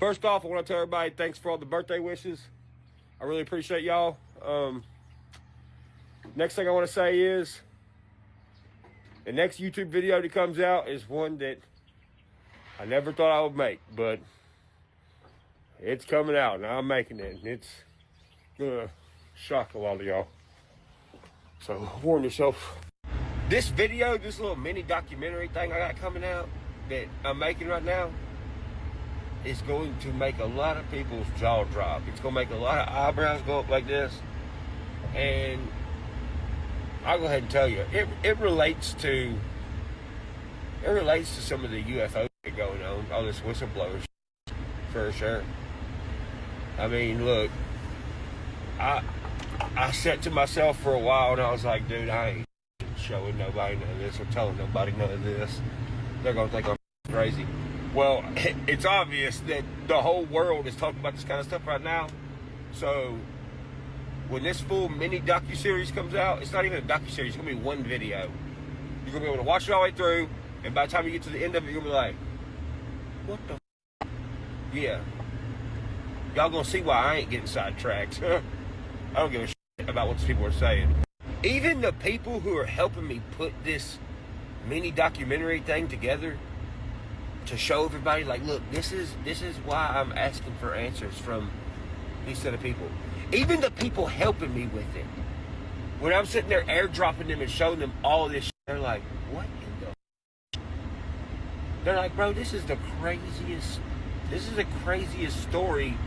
First off, I want to tell everybody thanks for all the birthday wishes. I really appreciate y'all. Next thing I want to say is the next YouTube video that comes out is one that I never thought I would make, but it's coming out and I'm making it. And it's gonna shock a lot of y'all. So warn yourself. This video, this little mini documentary thing I got coming out that I'm making right now is going to make a lot of people's jaw drop. It's going to make a lot of eyebrows go up like this. And I'll go ahead and tell you, it relates to some of the UFOs that are going on, all this whistleblower shit, for sure. I mean, look, I said to myself for a while and I was like, dude, I ain't showing nobody none of this or telling nobody none of this. They're going to think I'm crazy. Well, it's obvious that the whole world is talking about this kind of stuff right now. So when this full mini docuseries comes out, it's not even a docuseries, it's going to be one video. You're going to be able to watch it all the way through, and by the time you get to the end of it, you're going to be like, what the f***? Yeah. Y'all going to see why I ain't getting sidetracked. I don't give a shit about what these people are saying. Even the people who are helping me put this mini documentary thing together to show everybody, like, look, this is why I'm asking for answers from these set of people. Even the people helping me with it, when I'm sitting there airdropping them and showing them all this shit, they're like, what in the f-? They're like, bro, this is the craziest story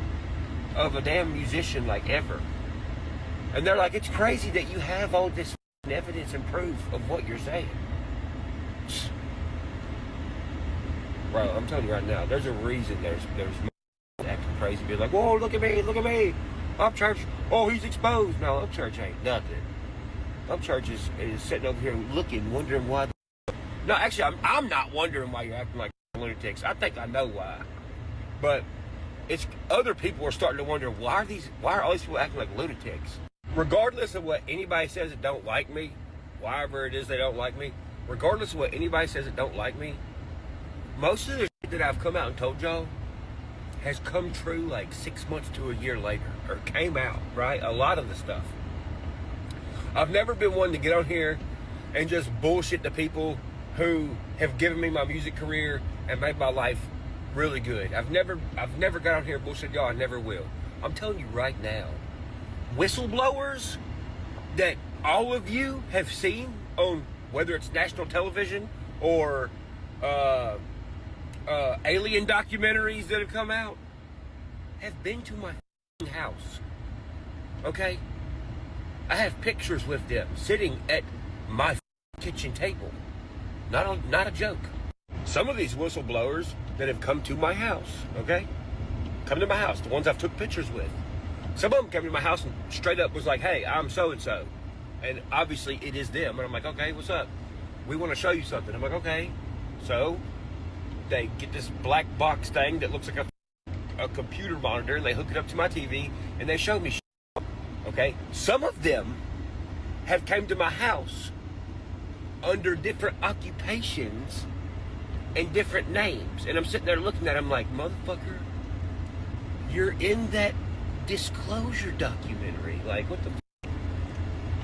of a damn musician, like, ever. And they're like, it's crazy that you have all this evidence and proof of what you're saying. Bro, I'm telling you right now, there's a reason there's acting crazy. Be like, whoa, look at me. Upchurch, oh, he's exposed. No, Upchurch ain't nothing. Upchurch is sitting over here looking, wondering why. No, actually, I'm not wondering why you're acting like lunatics. I think I know why. But it's other people are starting to wonder, why are all these people acting like lunatics? Regardless of what anybody says that don't like me, whatever it is they don't like me, regardless of what anybody says that don't like me, most of the shit that I've come out and told y'all has come true like 6 months to a year later, or came out, right? A lot of the stuff. I've never been one to get on here and just bullshit the people who have given me my music career and made my life really good. I've never got on here and bullshit y'all. I never will. I'm telling you right now, whistleblowers that all of you have seen on whether it's national television or alien documentaries that have come out have been to my house. Okay? I have pictures with them sitting at my kitchen table. Not a joke. Some of these whistleblowers that have come to my house, okay? Come to my house, the ones I've took pictures with. Some of them came to my house and straight up was like, hey, I'm so-and-so. And obviously it is them. And I'm like, okay, what's up? We want to show you something. I'm like, okay. So they get this black box thing that looks like a computer monitor, and they hook it up to my TV, and they show me shit. Okay? Some of them have came to my house under different occupations and different names. And I'm sitting there looking at them like, motherfucker, you're in that disclosure documentary. Like, what the f-?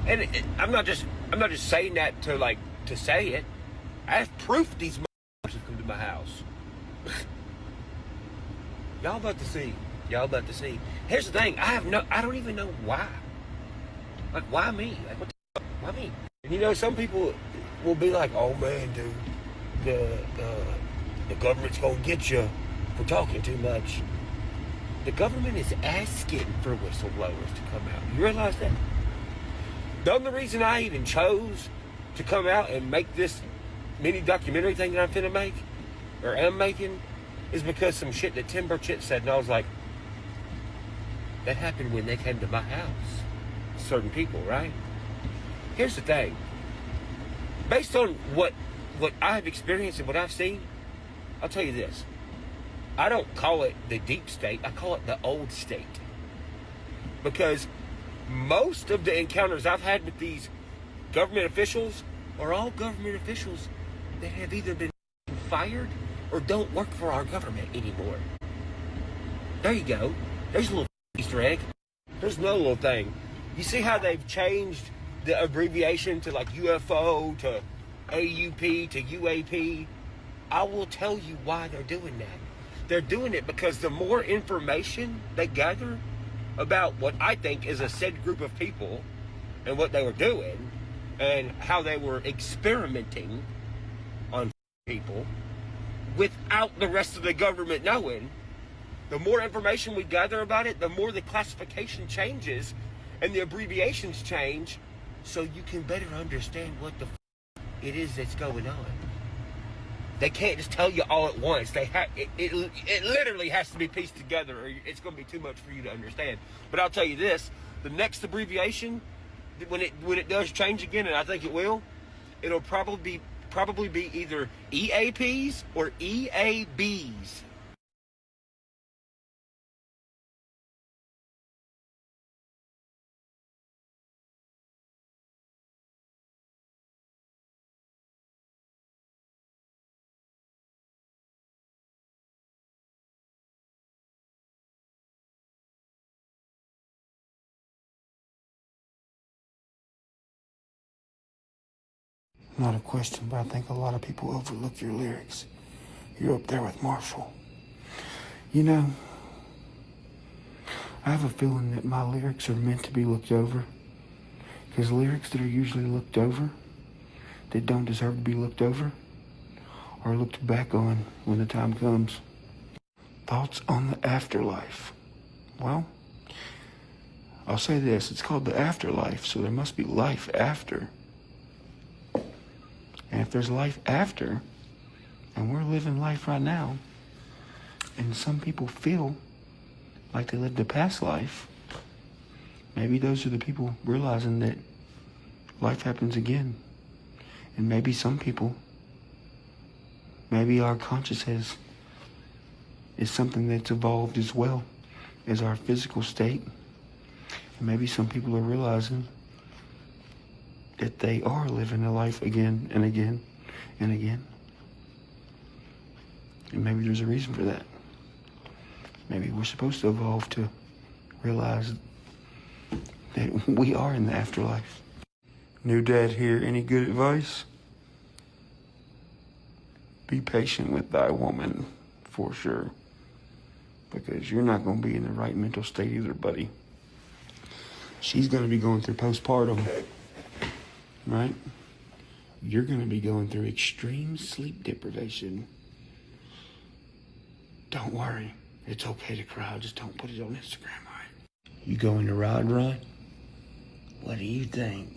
And I'm not just saying that to say it. I have proof these motherfuckers have come to my house. Y'all about to see. Here's the thing, I don't even know why. Like, why me? Like, what the fuck? Why me? And you know, some people will be like, oh man, dude, the government's gonna get you for talking too much. The government is asking for whistleblowers to come out. You realize that? The only reason I even chose to come out and make this mini documentary thing that I'm finna make, or am making, is because some shit that Tim Burchett said, and I was like, that happened when they came to my house. Certain people, right? Here's the thing. Based on what I've experienced and what I've seen, I'll tell you this. I don't call it the deep state. I call it the old state. Because most of the encounters I've had with these government officials are all government officials that have either been fired or don't work for our government anymore. There you go. There's a little Easter egg. There's no little thing. You see how they've changed the abbreviation to like UFO, to AUP, to UAP? I will tell you why they're doing that. They're doing it because the more information they gather about what I think is a said group of people and what they were doing and how they were experimenting on people without the rest of the government knowing, the more information we gather about it, the more the classification changes and the abbreviations change so you can better understand what the it is that's going on. They can't just tell you all at once. It literally has to be pieced together or it's going to be too much for you to understand. But I'll tell you this, the next abbreviation, when it does change again, and I think it will, it'll probably be either EAPs or EABs. Not a question, but I think a lot of people overlook your lyrics. You're up there with Marshall. You know, I have a feeling that my lyrics are meant to be looked over. Because lyrics that are usually looked over, that don't deserve to be looked over, are looked back on when the time comes. Thoughts on the afterlife. Well, I'll say this, it's called the afterlife, so there must be life after. And if there's life after, and we're living life right now, and some people feel like they lived a past life, maybe those are the people realizing that life happens again. And maybe some people, maybe our consciousness is something that's evolved as well as our physical state. And maybe some people are realizing that they are living a life again and again and again. And maybe there's a reason for that. Maybe we're supposed to evolve to realize that we are in the afterlife. New dad here, any good advice? Be patient with thy woman, for sure. Because you're not going to be in the right mental state either, buddy. She's going to be going through postpartum. Right? You're going to be going through extreme sleep deprivation. Don't worry. It's okay to cry. Just don't put it on Instagram, all right? You going to ride, Ryan? What do you think?